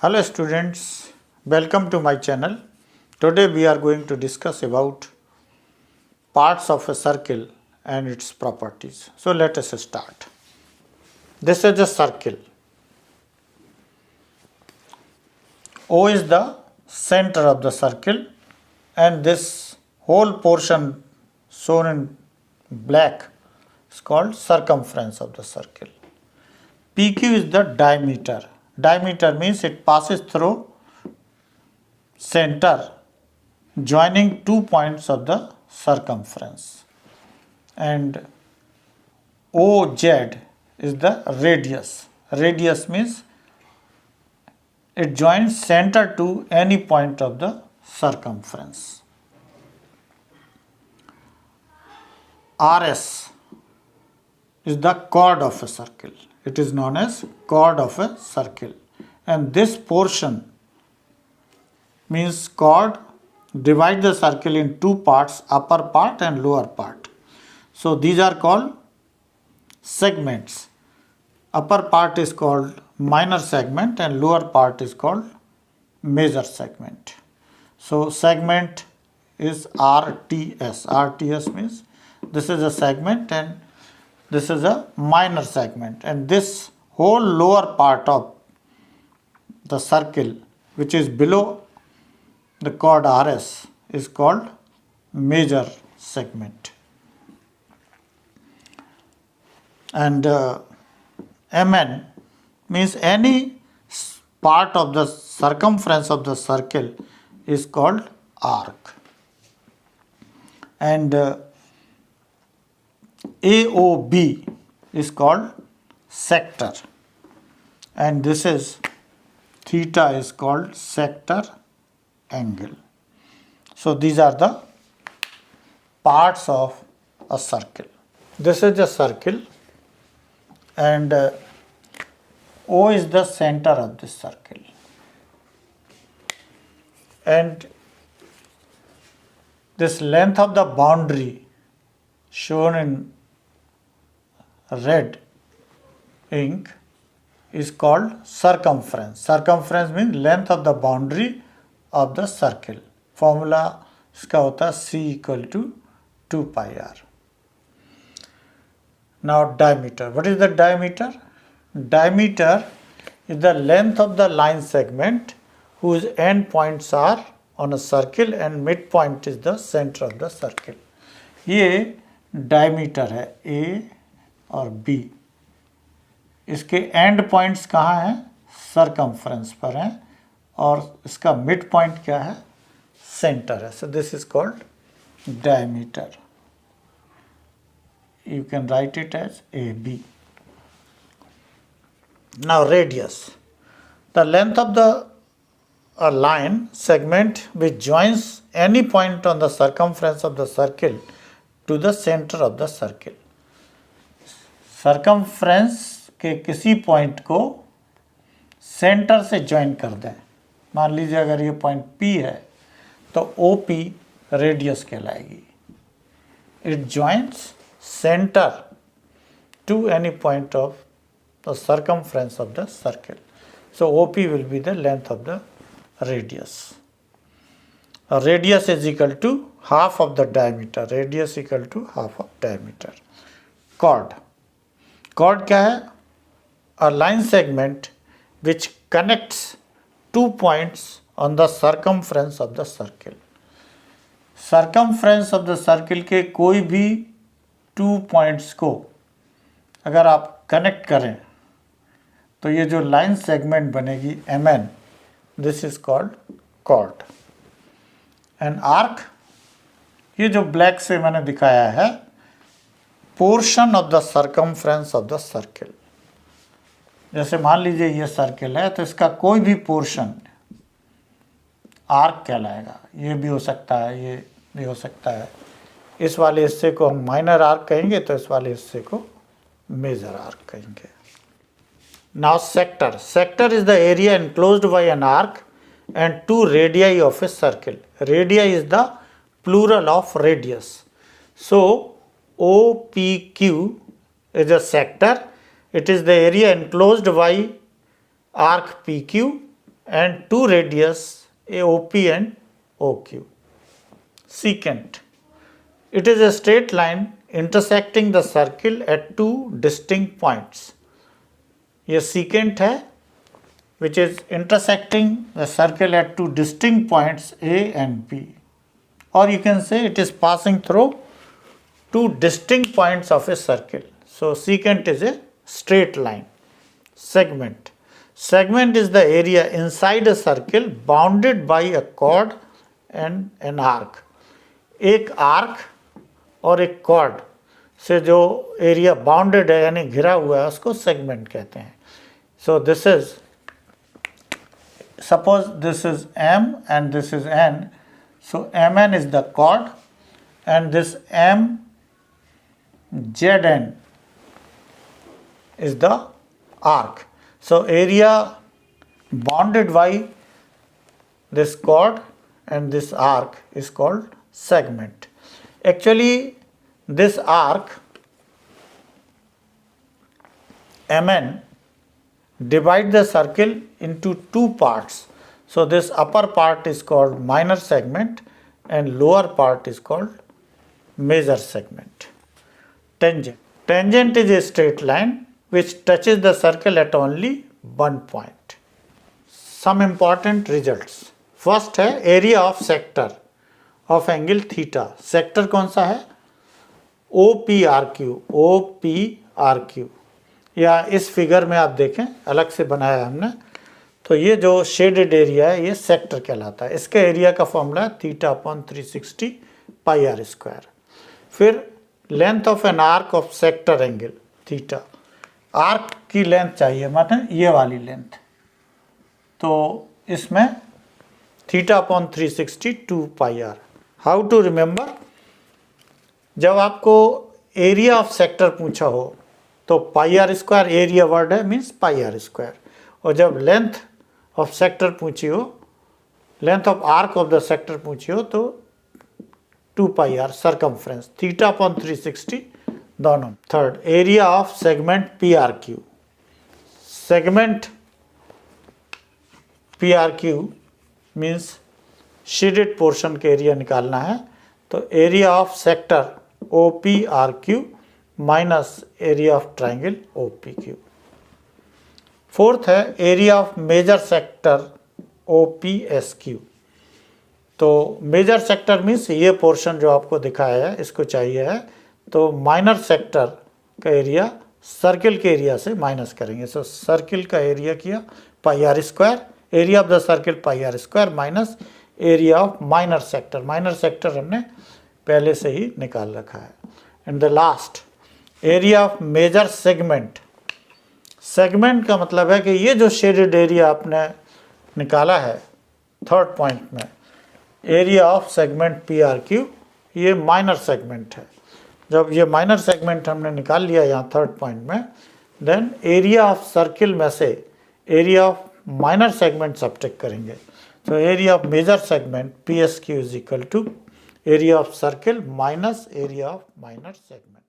Hello students, welcome to my channel. Today we are going to discuss about parts of a circle and its properties. So let us start. This is a circle. O is the center of the circle and this whole portion shown in black is called circumference of the circle. PQ is the diameter. Diameter means it passes through center joining 2 points of the circumference. And OZ is the radius. Radius means it joins center to any point of the circumference. RS is the chord of a circle. It is known as chord of a circle. And this portion means chord divide the circle in two parts, upper part and lower part. So these are called segments. Upper part is called minor segment and lower part is called major segment. So segment is RTS. RTS means this is a segment and this is a minor segment, and this whole lower part of the circle which is below the chord RS is called major segment. And MN means any part of the circumference of the circle is called arc. And AOB is called sector, and this is theta is called sector angle. So these are the parts of a circle. This is a circle and O is the center of this circle, and this length of the boundary shown in red ink is called circumference. Circumference means length of the boundary of the circle. Formula इसका होता है C equal to 2 pi r. Now diameter. What is the diameter? Diameter is the length of the line segment whose end points are on a circle and midpoint is the center of the circle. ये diameter है A और B. इसके and points कहाँ हैं? Circumference पर हैं और इसका मिड पॉइंट क्या है? सेंटर है. So this is called diameter. You can write it as AB. Now radius. The length of the line segment which joins any point on the circumference of the circle to the center of the circle. Circumference के किसी point को centre से join कर दें. मान लीजिए अगर ये पॉइंट P है तो OP रेडियस कहलाएगी. It joins centre to any point of the circumference of the circle. So OP will be the length of the radius. Radius is equal to half of the diameter. Radius equal to half of diameter. Chord. Chord क्या है? A line segment which connects 2 points on the circumference of the circle. Circumference of the circle के कोई भी 2 points को अगर आप connect करें तो ये जो लाइन सेगमेंट बनेगी MN, this is called chord. And arc, ये जो ब्लैक से मैंने दिखाया है, portion of the circumference of the circle. जैसे मान लीजिए ये सर्कल है तो इसका कोई भी पोर्शन आर्क कहलाएगा. ये भी हो सकता है, ये भी हो सकता है. इस वाले हिस्से को हम माइनर आर्क कहेंगे तो इस वाले हिस्से को मेजर आर्क कहेंगे. Now sector. Sector is the area enclosed bye an arc and 2 radii of a circle. Radii is the plural of radius. So OPQ is a sector. It is the area enclosed by arc PQ and two radius AOP and OQ. Secant. It is a straight line intersecting the circle at two distinct points. ये secant है which is intersecting the circle at two distinct points A and B. Or you can say it is passing through two distinct points of a circle. So secant is a straight line. Segment. Segment is the area inside a circle bounded by a chord and an arc. एक arc और एक cord से जो area bounded है यानी घिरा हुआ है उसको सेगमेंट कहते हैं. सो this is, suppose this is M and this is N, so Mn is the chord and this MZN is the arc. So area bounded by this chord and this arc is called segment. Actually this arc Mn divide the circle into two parts. So this upper part is called minor segment and lower part is called major segment. Tangent. Tangent is a straight line which touches the circle at only one point. Some important results. First है area of sector of angle theta. Sector कौन सा है? OPRQ. OPRQ. या इस figure में आप देखें अलग से बनाया है हमने, तो ये जो शेडेड एरिया है ये सेक्टर कहलाता है. इसका एरिया का फॉर्मूला है θ/360 πr². फिर length of an arc of sector angle theta. Arc की लेंथ चाहिए मतलब ये वाली लेंथ, तो इसमें θ/360 2πr. How to remember? जब आपको एरिया ऑफ सेक्टर पूछा हो तो πr² एरिया वर्ड है मीन्स πr², और जब लेंथ ऑफ सेक्टर पूछी हो, length of arc of the sector पूछी हो तो 2πr सर्कमफ्रेंस. θ/360 दोनों. Third area of segment PRQ. Segment PRQ means shaded portion के एरिया निकालना है, तो area of sector OPRQ minus area of triangle OPQ. Fourth है area of major sector OPSQ. तो मेजर सेक्टर मीन्स ये portion जो आपको दिखाया है इसको चाहिए है, तो माइनर सेक्टर का एरिया सर्किल के एरिया से माइनस करेंगे. सो सर्किल का एरिया किया πr², area of the circle πr² minus area of minor sector. Minor sector हमने पहले से ही निकाल रखा है. And the last area of major segment. Segment का मतलब है कि ये जो शेडेड एरिया आपने निकाला है थर्ड पॉइंट में, एरिया ऑफ सेगमेंट PRQ, ये माइनर सेगमेंट है. जब ये माइनर सेगमेंट हमने निकाल लिया यहाँ थर्ड पॉइंट में, देन एरिया ऑफ सर्किल में से area of minor segment subtract करेंगे. तो area of major segment PSQ is equal to area of circle minus area of minor segment.